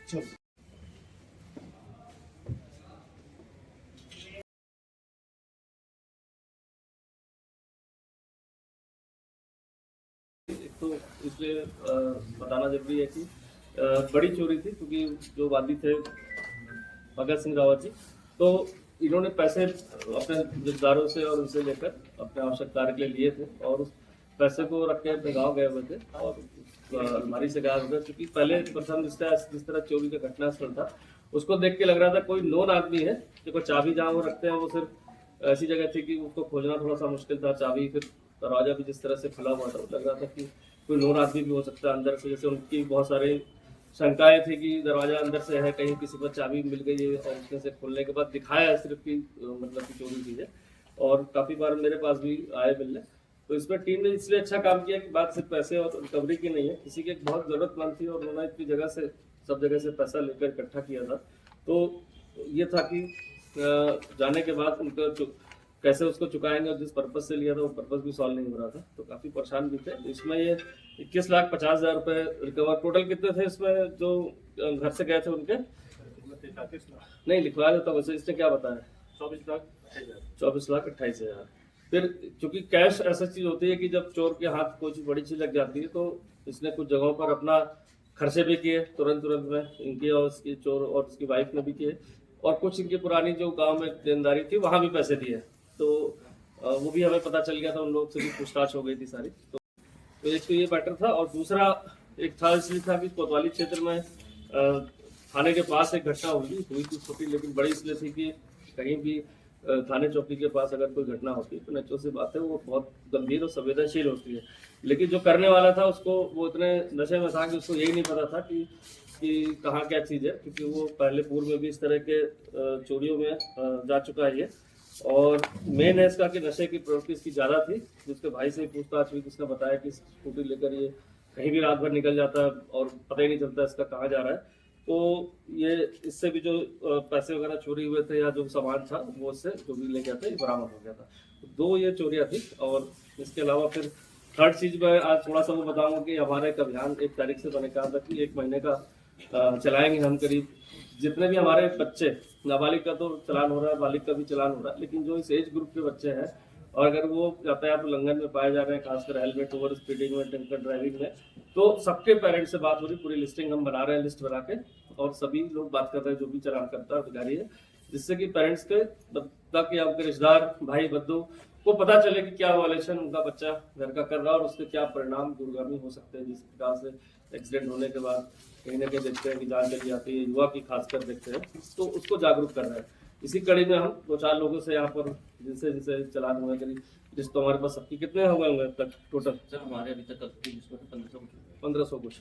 तो इसलिए बताना जरूरी है कि बड़ी चोरी थी, क्योंकि जो वादी थे भगत सिंह रावत जी, तो इन्होंने पैसे अपने रिश्तेदारों से और उनसे लेकर अपने आवश्यक कार्य के लिए लिए थे, और उस पैसे को रख के अपने गाँव गए हुए थे और अलमारी से गायब हो गए। क्योंकि पहले प्रथम जिस तरह चोरी का घटनास्थल था, उसको देख के लग रहा था कोई नोन आदमी है, देखो चाबी जहाँ वो रखते हैं वो सिर्फ ऐसी जगह थी कि उसको खोजना थोड़ा सा मुश्किल था। चाबी, फिर दरवाजा भी जिस तरह से खुला हुआ था, लग रहा था कि कोई नोन आदमी भी हो सकता है अंदर से। जैसे उनकी बहुत सारे शंकाएं थी कि दरवाजा अंदर से है, कहीं किसी पर चाबी मिल गई है, और उसमें से खोलने के बाद दिखाया है सिर्फ कि मतलब की चोरी की है। और काफ़ी बार मेरे पास भी आए मिलने। तो इसमें टीम ने इसलिए अच्छा काम किया कि बात सिर्फ पैसे और रिकवरी की नहीं है, किसी की एक बहुत ज़रूरतमंद थी और उन्होंने इतनी जगह से, सब जगह से पैसा लेकर इकट्ठा किया था। तो ये था कि जाने के बाद उनका कैसे उसको चुकाएंगे, और जिस पर्पज से लिया था वो पर्पज भी सॉल्व नहीं हो रहा था, तो काफ़ी परेशान भी थे। इसमें ये 21,50,000 रुपये रिकवर। टोटल कितने थे इसमें जो घर से गए थे उनके? नहीं लिखवा देता वैसे, इसने क्या बताया? 24,28,000। फिर चूंकि कैश ऐसा चीज होती है कि जब चोर के हाथ कोई बड़ी चीज लग जाती है, तो इसने कुछ जगहों पर अपना खर्चे भी किए तुरंत में, इनके और इसकी चोर और उसकी वाइफ ने भी किए, और कुछ इनकी पुरानी जो गांव में देनदारी थी वहां भी पैसे दिए। तो वो भी हमें पता चल गया था, उन लोग से भी पूछताछ हो गई थी सारी। तो एक तो ये मैटर था, और दूसरा एक था इसलिए था कि कोतवाली क्षेत्र में थाने के पास एक घटना हुई थी छोटी, लेकिन बड़ी इसलिए थी कि कहीं भी थाने चौकी के पास अगर कोई घटना होती है तो नेचुरल सी बात है वो बहुत गंभीर और संवेदनशील होती है। लेकिन जो करने वाला था उसको, वो इतने नशे में था कि उसको यही नहीं पता था कि कहाँ क्या चीज़ है, क्योंकि वो पहले पूर्व में भी इस तरह के चोरियों में जा चुका है ये। और मेन है इसका कि नशे की प्रवृत्ति इसकी ज़्यादा थी। जिसके भाई से पूछताछ हुई, किसने बताया कि स्कूटी लेकर ये कहीं भी रात भर निकल जाता है और पता ही नहीं चलता इसका कहाँ जा रहा है। तो ये इससे भी जो पैसे वगैरह चोरी हुए थे या जो सामान था वो उससे जो भी ले गया था ये बरामद हो गया था। तो दो ये चोरियाँ थी। और इसके अलावा फिर थर्ड चीज़ मैं आज थोड़ा सा वो बताऊँगा कि हमारा एक अभियान 1 तारीख से मैंने कहा था कि 1 महीने का चलाएंगे हम। करीब जितने भी हमारे बच्चे, नाबालिग का तो चलान हो रहा है, बालिग का भी चलान हो रहा है, लेकिन जो इस एज ग्रुप के बच्चे हैं और अगर वो यातायात उल्लंघन में पाए जा रहे हैं, खासकर हेलमेट ओवर स्पीडिंग में, ड्रिंक ड्राइविंग में, तो सबके पेरेंट्स से बात हो रही, पूरी लिस्टिंग हम बना रहे हैं, लिस्ट बना के, और सभी लोग बात कर रहे हैं जो भी चलान करता है अधिकारी है, जिससे कि पेरेंट्स के तक या उनके रिश्तेदार भाई बंधु को पता चले कि क्या वायलेशन उनका बच्चा घर का कर रहा है और उसके क्या परिणाम दूरगामी हो सकते हैं। जिस प्रकार से एक्सीडेंट होने के बाद कहीं ना कहीं देखते हैं कि जान चली जाती है, युवा की खासकर देखते हैं, तो उसको जागरूक कर रहे हैं। इसी कड़ी में हम 2-4 लोगों से यहाँ पर जिनसे चलान हुए, करीब जिस तो हमारे पास सबकी कितने हुए होंगे अब तक टोटल? सर हमारे अभी तक 1500 कुछ।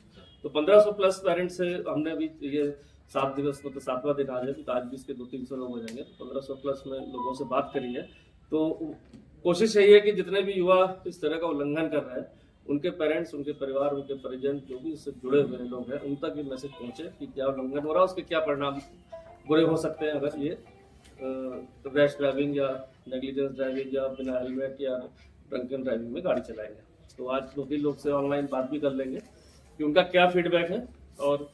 तो 1500 प्लस पेरेंट्स से हमने अभी ये 7 दिवस मतलब 7वां दिन आज है, तो आज भी इसके 200-300 लोग हो जाएंगे। 1500 प्लस में लोगों से बात करी है। तो कोशिश यही है कि जितने भी युवा इस तरह का उल्लंघन कर रहे हैं, उनके पेरेंट्स, उनके परिवार, उनके परिजन, जो भी इससे जुड़े हुए लोग हैं, उन तक ये मैसेज पहुंचे कि क्या उल्लंघन हो रहा है, उसके क्या परिणाम बुरे हो सकते हैं अगर ये रैश ड्राइविंग या नेग्लिजेंस ड्राइविंग या बिना हेलमेट या ड्रंकन ड्राइविंग में गाड़ी चलाएंगे। तो आज 2-3 लोग से ऑनलाइन बात भी कर लेंगे कि उनका क्या फीडबैक है और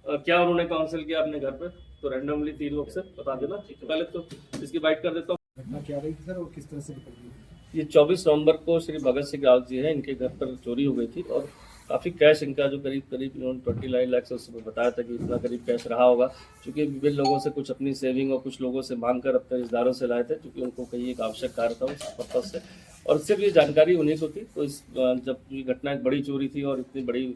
क्या उन्होंने काउंसिल किया अपने घर पे। तो रैंडमली 3 लोग से बता देना। पहले तो इसकी बाइट कर देता हूँ। घटना क्या रही थी सर और किस तरह से निकली? ये 24 नवंबर को श्री भगत सिंह रावत जी है, इनके घर पर चोरी हो गई थी और काफ़ी कैश इनका जो करीब इन्होंने 29 लाख से उसमें बताया था कि इतना करीब कैश रहा होगा, क्योंकि विभिन्न लोगों से कुछ अपनी सेविंग और कुछ लोगों से मांग कर अपने रिश्तेदारों से लाए थे, क्योंकि उनको कहीं एक आवश्यक कार्य था उस पर्पज से, और सिर्फ ये जानकारी उन्हीं को थी। तो इस जब ये घटना एक बड़ी चोरी थी और इतनी बड़ी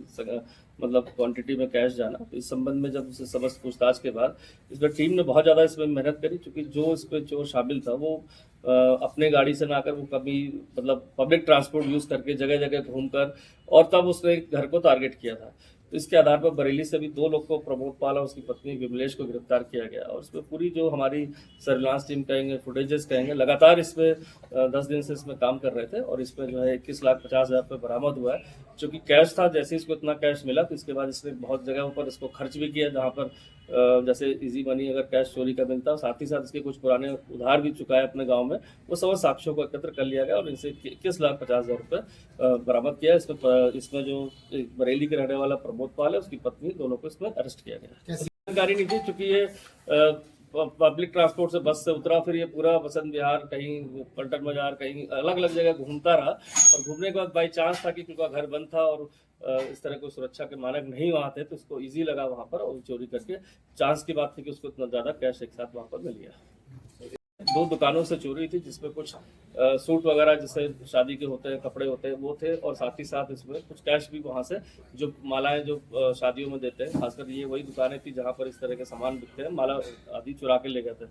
मतलब क्वांटिटी में कैश जाना, तो इस संबंध में जब उसे समस्त पूछताछ के बाद इसमें टीम ने बहुत ज़्यादा इसमें मेहनत करी, क्योंकि जो इस पर चोर शामिल था वो अपने गाड़ी से ना आकर वो कभी मतलब पब्लिक ट्रांसपोर्ट यूज़ करके जगह जगह घूमकर, और तब उसने घर को टारगेट किया था। तो इसके आधार पर बरेली से भी 2 लोग को, प्रमोद पाल और उसकी पत्नी विमलेश को गिरफ्तार किया गया। और इसमें पूरी जो हमारी सर्विलांस टीम कहेंगे, फुटेजेस कहेंगे, लगातार इसमें 10 दिन से इसमें काम कर रहे थे, और इसमें जो है 21,50,000 रुपये बरामद हुआ है, जो कि कैश था। जैसे इसको इतना कैश मिला तो इसके बाद इसने बहुत जगहों पर इसको खर्च भी किया, जहाँ पर जैसे इजी मनी अगर कैश चोरी का मिलता, साथ ही साथ इसके कुछ पुराने उधार भी चुकाए अपने गाँव में। वो सब साक्ष्यों को एकत्र कर लिया गया और इनसे 21,50,000 रुपये बरामद किया। इसमें जो बरेली के रहने वाला प्रमोद पाल है, उसकी पत्नी, दोनों को इसमें अरेस्ट किया गया। जानकारी नहीं थी, चूंकि ये पब्लिक ट्रांसपोर्ट से बस से उतरा, फिर ये पूरा बसंत विहार, कहीं पलटन बाजार, कहीं अलग अलग जगह घूमता रहा, और घूमने के बाद बाई चांस था कि क्योंकि घर बंद था और इस तरह कोई सुरक्षा के मानक नहीं वहाँ थे, तो उसको इजी लगा वहाँ पर, और चोरी करके चांस की बात थी कि उसको इतना ज़्यादा कैश एक साथ वहाँ पर मिल गया। 2 दुकानों से चोरी थी, जिसमें कुछ सूट वगैरह जैसे शादी के होते हैं, कपड़े होते हैं, वो थे, और साथ ही साथ इसमें कुछ कैश भी वहाँ से, जो मालाएं जो शादियों में देते हैं, खासकर ये वही दुकानें थी जहाँ पर इस तरह के सामान बिकते हैं, माला आदि चुरा के ले गए थे।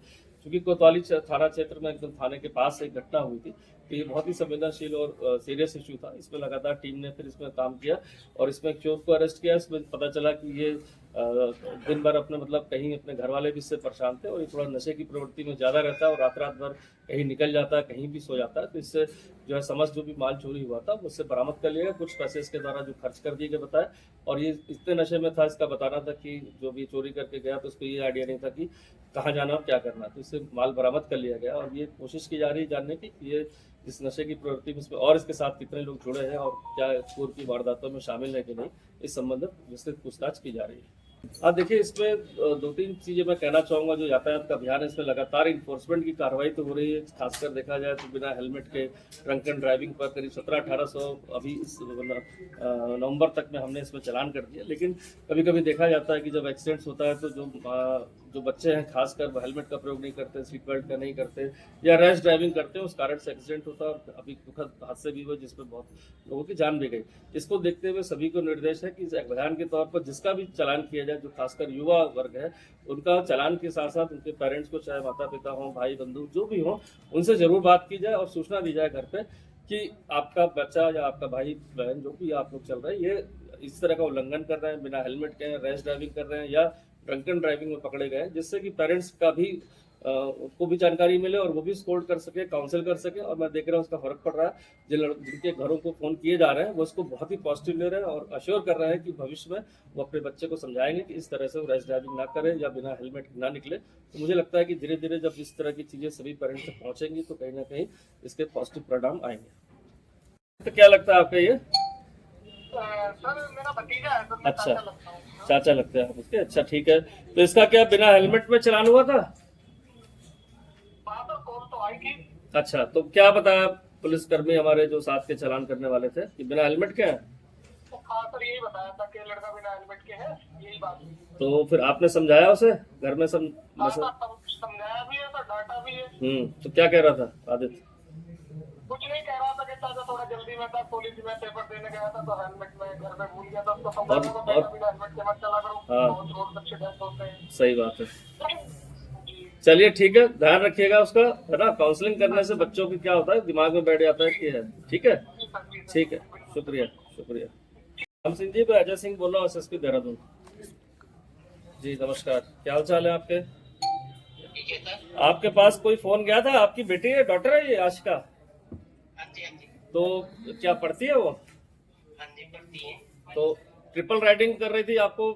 क्योंकि कोतवाली थाना क्षेत्र में एकदम थाने के पास एक घटना हुई थी, तो ये बहुत ही संवेदनशील और सीरियस इशू था। इसमें लगातार टीम ने फिर इसमें काम किया और इसमें एक चोर को अरेस्ट किया। इसमें पता चला कि ये दिन भर अपने मतलब कहीं अपने घर वाले भी इससे परेशान थे, और ये थोड़ा नशे की प्रवृत्ति में ज़्यादा रहता है और रात रात भर कहीं निकल जाता है, कहीं भी सो जाता है। तो इससे जो है समस्त जो भी माल चोरी हुआ था उससे बरामद कर लिया गया। कुछ पैसे इसके द्वारा जो खर्च कर दिए गए बताए, और ये इतने नशे में था, इसका बताना था कि जो भी चोरी करके गया तो उसको ये आइडिया नहीं था कि कहाँ जाना और क्या करना, तो इससे माल बरामद कर लिया गया। और ये कोशिश की जा रही है जानने की कि ये इस नशे की प्रवृत्ति में इसमें और इसके साथ कितने लोग जुड़े हैं और क्या पूर्व की वारदातों में शामिल है कि नहीं, इस संबंध में विस्तृत पूछताछ की जा रही है। हाँ देखिए, इसमें 2-3 चीज़ें मैं कहना चाहूँगा। जो यातायात का अभियान है, इसमें लगातार इन्फोर्समेंट की कार्रवाई तो हो रही है। खासकर देखा जाए तो बिना हेलमेट के ड्रंक एंड ड्राइविंग पर करीब 1700-1800 अभी इस नवंबर तक में हमने इसमें चालान कर दिया। लेकिन कभी कभी देखा जाता है कि जब एक्सीडेंट्स होता है तो जो बच्चे हैं खासकर वो हेलमेट का प्रयोग नहीं करते, सीट बेल्ट का नहीं करते, या रैश ड्राइविंग करते हैं, उस कारण से एक्सीडेंट होता है। और अभी दुखद हादसे भी हुए जिसमें बहुत लोगों की जान भी गई। इसको देखते हुए सभी को निर्देश है कि इस अभियान के तौर पर जिसका भी चालान किया जाए, जो खासकर युवा वर्ग है, उनका चालान के साथ साथ उनके पेरेंट्स को, चाहे माता पिता हों, भाई बंधु जो भी हों, उनसे जरूर बात की जाए और सूचना दी जाए घर पे कि आपका बच्चा या आपका भाई बहन जो भी आप लोग चल रहे हैं, ये इस तरह का उल्लंघन कर रहे हैं, बिना हेलमेट के रैश ड्राइविंग कर रहे हैं या ड्रंक एंड ड्राइविंग में पकड़े गए, जिससे कि पेरेंट्स का भी को भी जानकारी मिले और वो भी सपोर्ट कर सके, काउंसिल कर सके। और मैं देख रहा हूँ उसका फर्क पड़ रहा है। जिनके घरों को फ़ोन किए जा रहे हैं वो इसको बहुत ही पॉजिटिव ले रहे हैं और अश्योर कर रहे हैं कि भविष्य में वो अपने बच्चे को समझाएंगे कि इस तरह से वो रैश ड्राइविंग ना करें या बिना हेलमेट ना निकले। तो मुझे लगता है कि धीरे धीरे जब इस तरह की चीज़ें सभी पेरेंट्स तक पहुँचेंगी तो कहीं ना कहीं इसके पॉजिटिव परिणाम आएंगे। तो क्या लगता है आपका ये? सर मेरा भतीजा है, तो मैं अच्छा, चाचा लगता हूँ। चाचा लगते हैं आप उसके। अच्छा ठीक है, तो इसका क्या बिना हेलमेट में चलान हुआ था? वहाँ पर कॉल तो आई थी। अच्छा, तो क्या बताया पुलिसकर्मी हमारे जो साथ के चालान करने वाले थे कि बिना हेलमेट के हैं? तो हाँ सर, यही बताया था कि लड़का बिना हेलमेट के है, यही बात थी। तो फिर आपने समझाया उसे घर में? हाँ सर, समझाया भी है सर, डांटा भी है। तो क्या कह रहा था आदित्य? कुछ नहीं कह रहा था कि चाचा थोड़ा जल्दी में था, कॉलेज में पेपर देने गया था तो हेलमेट में घर में भूल गया था। उसको समझाया था बेटा बिना हेलमेट के मत चला करो, हाँ। बहुत रोड एक्सीडेंट होते हैं। सही बात है। जी चलिए ठीक है, ध्यान रखिएगा उसका, है ना। काउंसलिंग करने से बच्चों की क्या होता है, दिमाग में बैठ जाता है कि है। ठीक है, जी सर, जी सर। ठीक है, शुक्रिया शुक्रिया। राम सिंह जी, मैं अजय सिंह बोल रहा हूँ, SSP देहरादून। जी नमस्कार, क्या हाल चाल है आपके? ठीक है सर। आपके पास कोई फोन गया था? आपकी बेटी है, डॉटर है ये आशिका? हाँ जी, हाँ जी। तो क्या पढ़ती है वो? हाँ जी, पढ़ती है। तो ट्रिपल राइडिंग कर रही थी, आपको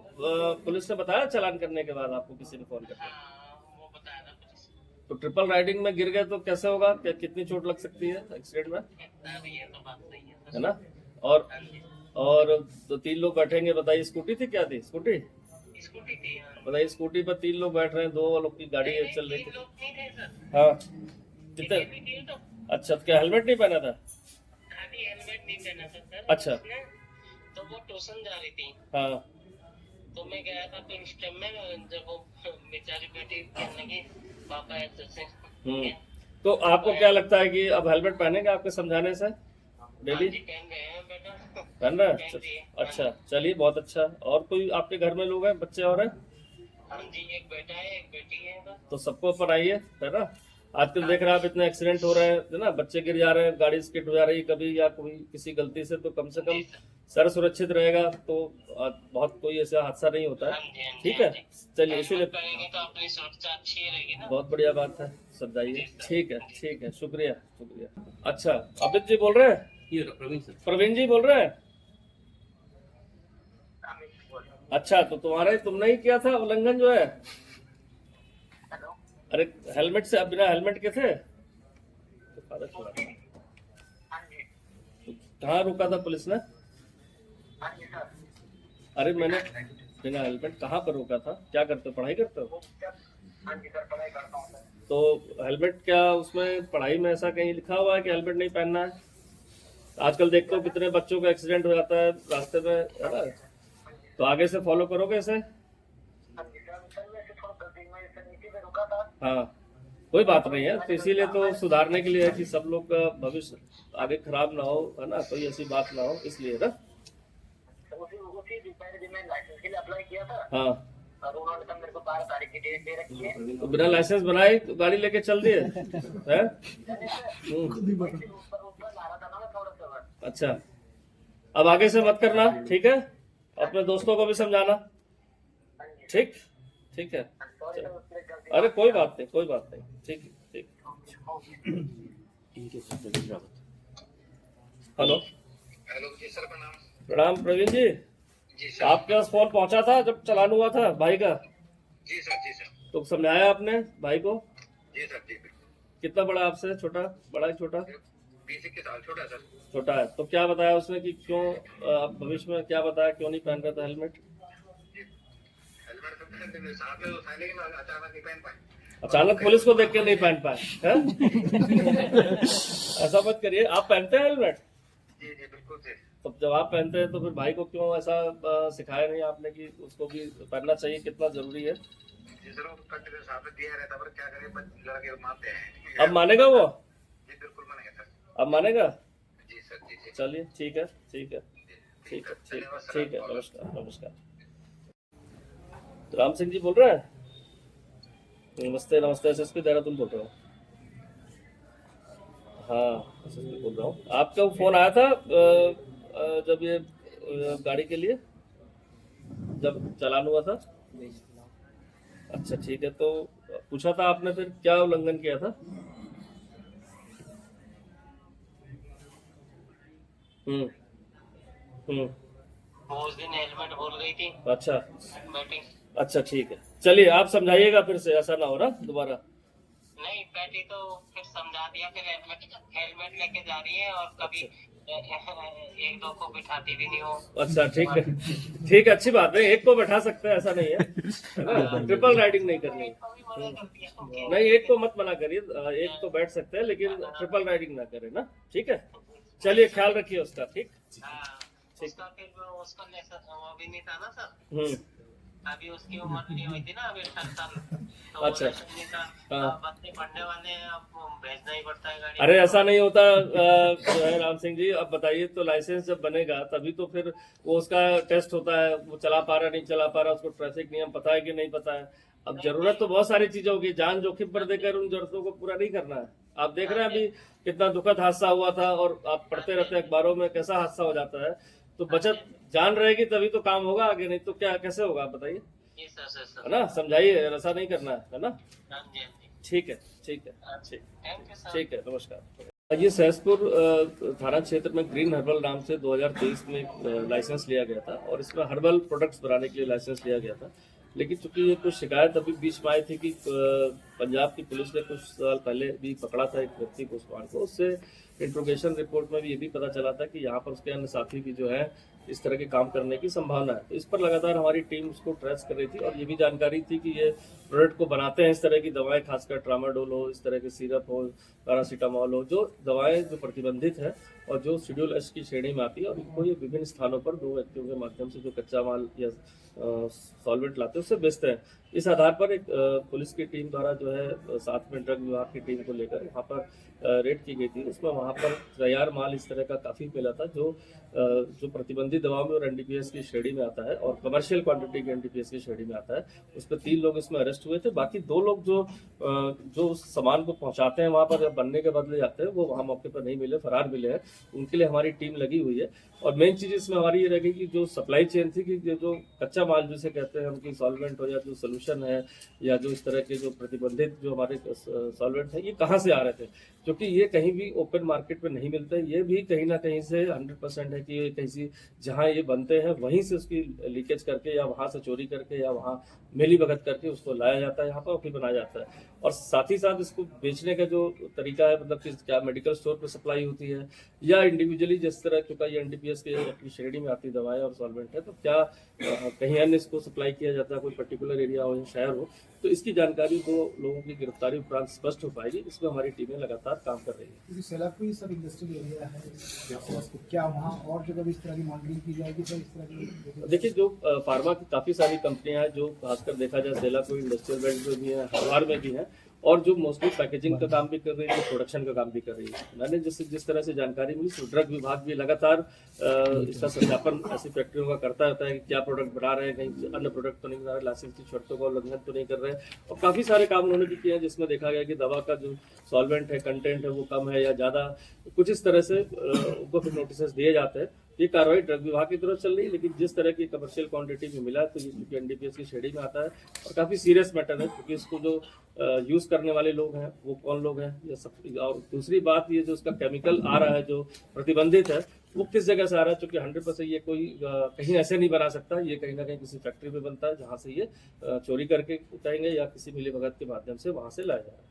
पुलिस ने बताया चालान करने के बाद? आपको किसी ने फोन करके? वो बताया था पुलिस। तो ट्रिपल राइडिंग में गिर गए तो कैसे होगा? क्या कितनी चोट लग सकती है एक्सीडेंट में, ये तो बात सही है है ना? और तो 3 लोग बैठेंगे, बताइए। स्कूटी थी, क्या थी? स्कूटी स्कूटी थी। बताइए। स्कूटी पर 3 लोग बैठ रहे हैं, 2 लोग की गाड़ी चल रही थी। लोग नहीं थे सर। हाँ, कितने? तो अच्छा, तो क्या हेलमेट नहीं पहना था? खाली हेलमेट नहीं पहना था सर। अच्छा। उसने, तो वो ट्यूशन जा रही थी, हाँ, तो मैं गया था तो इस टाइम में जब वो बेचारी बेटी कहने लगी पापा ऐसे से। तो आपको क्या लगता है कि अब हेलमेट पहनेंगे आपके समझाने से डेली? पहन गए हैं बेटा। पहन रहे हैं? पहन दिए। अच्छा, चलिए बहुत अच्छा। और कोई आपके घर में लोग हैं, बच्चे और हैं? हाँ जी, एक बेटा है, एक बेटी है बस। तो सबको अपनाइए, है ना। आजकल देख रहे हैं आप, इतने एक्सीडेंट हो रहे हैं, है ना। बच्चे गिर जा रहे हैं, गाड़ी स्किड हो जा रही है कभी, या कोई किसी गलती से, तो कम से कम सर सुरक्षित रहेगा तो बहुत कोई ऐसा हादसा नहीं होता हाँ है। जी, हाँ जी, ठीक हाँ है, जी। चलिए इसीलिए पहनेंगे तो अपनी सुरक्षा अच्छी रहेगी ना। बहुत बढ़िया बात है, समझाइए। ठीक है ठीक है, शुक्रिया शुक्रिया। अच्छा, अमित जी बोल रहे हैं? प्रवीण सर। प्रवीण जी बोल रहे हैं? अच्छा, तो तुमने ही किया था उल्लंघन जो है? हेलो। अरे हेलमेट से, बिना हेलमेट के थे तो फादर छोड़ा। हाँ जी, तो कहाँ रोका था पुलिस ने? हाँ जी सर। अरे मैंने बिना हेलमेट कहाँ पर रोका था? क्या करते हो, पढ़ाई करते हो? हाँ जी सर, पढ़ाई करता हूँ सर। तो हेलमेट क्या उसमें पढ़ाई में ऐसा कहीं लिखा हुआ है कि हेलमेट नहीं पहनना है? आजकल देखते हो कितने बच्चों का एक्सीडेंट हो जाता है रास्ते में, है ना? तो आगे से फॉलो करोगे इसे? हाँ जी सर, सर वैसे थोड़ा गलती में इसे नीचे पे रुका था। हाँ, कोई बात नहीं है। तो इसीलिए तो सुधारने के लिए है कि सब लोग का भविष्य आगे खराब ना हो, है ना? कोई ऐसी बात ना हो, इसलिए ना। उसी रिपेयर भी मैं लाइसेंस के लिए अप्लाई किया था हाँ, और उन्होंने तो मेरे को 12 तारीख की डेट दे रखी है। तो बिना लाइसेंस बनाए तो गाड़ी लेके चल दिए है? ऊपर ला रहा था ना मैं थोड़ा सा बस। अच्छा, अब आगे से मत करना, ठीक है? अपने दोस्तों को भी समझाना, हाँ जी ठीक? ठीक है। सॉरी सर, उसके लिए गलती। अरे कोई बात नहीं, कोई बात नहीं, ठीक ठीक। हेलो, हेलो जी सर, प्रणाम। प्रणाम प्रवीण जी। जी आपके पास फोन पहुंचा था जब चालान हुआ था भाई का, जी सर, जी सर, तो समझाया आपने भाई को? जी सर, जी बिल्कुल। कितना बड़ा आपसे? छोटा, बड़ा है, छोटा? 20-21 साल छोटा सर। छोटा है। तो क्या बताया उसने कि क्यों आप भविष्य में क्या बताया क्यों नहीं पहन रहा था हेलमेट? हेलमेट तो पहनते थे, साथ में तो था लेकिन अचानक नहीं पहन पाए। अचानक पुलिस को देख के नहीं पहन पाए हैं? ऐसा मत करिए। आप पहनते हैं हेलमेट? जी जी बिल्कुल जी। तो जब आप पहनते हैं तो फिर भाई को क्यों ऐसा सिखाया नहीं आपने कि उसको भी पहनना चाहिए, कितना जरूरी है? जी सर, वो कंटिन्यू साथ में दिया रहता, पर क्या करें, लड़के मानते हैं। अब मानेगा वो? जी बिल्कुल मानेंगे सर। अब मानेगा? जी सर, जी जी। चलिए, ठीक है, ठीक है, ठीक है, ठीक, ठीक है। नमस्कार, नमस्कार। राम सिंह जी बोल रहे हैं? नमस्ते, नमस्ते। एसएसपी देहरादून बोल रहा हूँ। हाँ, एसएसपी बोल रहा हूँ। आपका फोन आया था जब ये गाड़ी के लिए जब चालान हुआ था? अच्छा, ठीक है। तो पूछा था आपने, फिर क्या उल्लंघन किया था? हम्म, हम्म। वो उस दिन हेलमेट भूल गई थी अच्छा, बैठी। अच्छा, ठीक है। चलिए, आप समझाइएगा फिर से, ऐसा ना हो ना दोबारा। नहीं बैठी तो फिर समझा दिया, फिर हेलमेट लेके जा रही है और कभी एक दो को बिठाती भी नहीं हो। अच्छा, ठीक है, ठीक है, अच्छी बात है। एक को बैठा सकते हैं, ऐसा नहीं है ना? ट्रिपल राइडिंग नहीं करनी है। तो भी मना करती है तो नहीं, एक को मत मना करिए, एक तो बैठ सकते हैं, लेकिन ट्रिपल राइडिंग ना करें ना, ठीक है? चलिए, ख्याल रखिए उसका, ठीक? हाँ, उसका फिर उसका लेसन वो भी नहीं था ना सर। हम्म, अभी उसकी उम्र नहीं हुई थी ना, अभी 18 साल। तो अच्छा। लेसन नहीं था। हाँ। अब बच्चे पढ़ने वाले हैं, अब भेजना ही पड़ता है गाड़ी। अरे ऐसा नहीं होता जो है राम सिंह जी। अब बताइए, तो लाइसेंस जब बनेगा तभी तो फिर वो उसका टेस्ट होता है, वो चला पा रहा नहीं चला पा रहा, उसको ट्रैफिक नियम पता है कि नहीं पता है। अब जरूरत तो बहुत सारी चीजों की, जान जोखिम पर देकर उन जरूरतों को पूरा नहीं करना है। आप देख रहे हैं अभी कितना दुखद हादसा हुआ था, और आप पढ़ते रहते हैं अखबारों में कैसा हादसा हो जाता है। तो बचत जान रहेगी तभी तो काम होगा, आगे नहीं तो क्या कैसे होगा आप बताइए, जी सर, है ना? समझाइए, ऐसा नहीं करना है ना? हाँ जी, हाँ जी। ठीक है, ठीक है, ठीक, थैंक यू सर। ठीक है, नमस्कार। ये सहसपुर थाना क्षेत्र में ग्रीन हर्बल नाम से 2023 में लाइसेंस लिया गया था, और इसमें हर्बल प्रोडक्ट्स बनाने के लिए लाइसेंस लिया गया था। लेकिन चूंकि ये कुछ शिकायत अभी बीच में आई थी कि पंजाब की पुलिस ने कुछ साल पहले भी पकड़ा था एक व्यक्ति को, उस्मान को। उससे इंट्रोगेशन रिपोर्ट में भी ये भी पता चला था कि यहाँ पर उसके अन्य साथी भी जो है इस तरह के काम करने की संभावना है। तो इस पर लगातार हमारी टीम उसको ट्रेस कर रही थी, और ये भी जानकारी थी कि ये प्रोडक्ट को बनाते हैं इस तरह की दवाएं, खासकर ट्रामाडोल हो, इस तरह के सिरप हो, पैरासीटामोल हो, जो दवाएं जो प्रतिबंधित है और जो शेड्यूल एस की श्रेणी में आती है, और इनको ये विभिन्न स्थानों पर दो व्यक्तियों के माध्यम से जो कच्चा माल या सॉल्वेंट लाते हैं उससे बेचते हैं। इस आधार पर एक पुलिस की टीम द्वारा जो है साथ में ड्रग विभाग की टीम को लेकर वहाँ पर रेड की गई थी। उसमें वहाँ पर तैयार माल इस तरह का काफ़ी मिला था जो प्रतिबंधित दवाओं में और एनडीपीएस की श्रेणी में आता है, और कमर्शियल क्वांटिटी के एनडीपीएस की श्रेणी में आता है। उस पर 3 लोग इसमें अरेस्ट हुए थे। बाकी 2 लोग जो उस सामान को पहुंचाते हैं वहाँ पर बनने के बदले जाते हैं, वो वहाँ मौके पर नहीं मिले, फरार मिले हैं। उनके लिए हमारी टीम लगी हुई है। और मेन चीज़ इसमें हमारी ये रहेगी कि जो सप्लाई चेन थी, कि जो कच्चा माल जिसे कहते हैं हम, कि सॉल्वेंट हो या जो सोल्यूशन है या जो इस तरह के जो प्रतिबंधित जो हमारे सॉल्वेंट है, ये कहाँ से आ रहे थे, क्योंकि ये कहीं भी ओपन मार्केट में नहीं मिलते। ये भी कहीं ना कहीं से 100% है कि ये कहीं जहाँ ये बनते हैं वहीं से उसकी लीकेज करके या वहाँ से चोरी करके या वहाँ मिली भगत करके उसको लाया जाता है यहाँ पर, फिर बनाया जाता है। और साथ ही साथ इसको बेचने का जो तरीका है, मतलब कि क्या मेडिकल स्टोर पर सप्लाई होती है या इंडिविजुअली, जिस तरह, क्योंकि ये एनडीपीएस एनडीपीएस के अपनी श्रेणी में आती दवाएं और सॉल्वेंट है, तो क्या कहीं अन्य इसको सप्लाई किया जाता है, कोई पर्टिकुलर एरिया हो या शहर हो, तो इसकी जानकारी तो लोगों की गिरफ्तारी उपरांत स्पष्ट हो पाएगी। इसमें हमारी टीमें लगातार काम कर रही है। क्योंकि सैलापुर सब इंडस्ट्रियल एरिया है, क्या वहाँ और जगह भी इस तरह की मॉनिटरिंग की जाएगी सर? इस तरह की देखिए, जो फार्मा की काफ़ी सारी कंपनियां हैं, जो खासकर देखा जाए सेलापुर इंडस्ट्रियल बेल्ट में भी है, हरवार में भी है, और जो मोस्टली पैकेजिंग का काम भी कर रही है, प्रोडक्शन का काम भी कर रही है। मैंने जिस तरह से जानकारी मिली, तो ड्रग विभाग भी लगातार इसका सत्यापन ऐसी फैक्ट्रियों का करता रहता है कि क्या प्रोडक्ट बना रहे हैं, कहीं अन्य प्रोडक्ट तो नहीं बना रहे, लाइसेंस की शर्तों का उल्लंघन तो नहीं कर रहे हैं। और काफ़ी सारे काम उन्होंने भी किए हैं जिसमें देखा गया कि दवा का जो सॉल्वेंट है, कंटेंट है, वो कम है या ज़्यादा, कुछ इस तरह से उनको फिर नोटिस दिए जाते हैं। ये कार्रवाई ड्रग विभाग की तरफ चल रही है, लेकिन जिस तरह की कमर्शियल क्वांटिटी में मिला तो ये चूंकि एनडीपीएस की श्रेणी में आता है और काफ़ी सीरियस मैटर है, क्योंकि इसको जो यूज़ करने वाले लोग हैं वो कौन लोग हैं ये सब। और दूसरी बात, ये जो उसका केमिकल आ रहा है जो प्रतिबंधित है, वो किस जगह से आ रहा है, क्योंकि 100% ये कोई कहीं ऐसे नहीं बना सकता। ये कहीं ना कहीं किसी फैक्ट्री में बनता है जहाँ से ये चोरी करके कहेंगे या किसी मिलीभगत के माध्यम से वहाँ से लाया जा रहा है।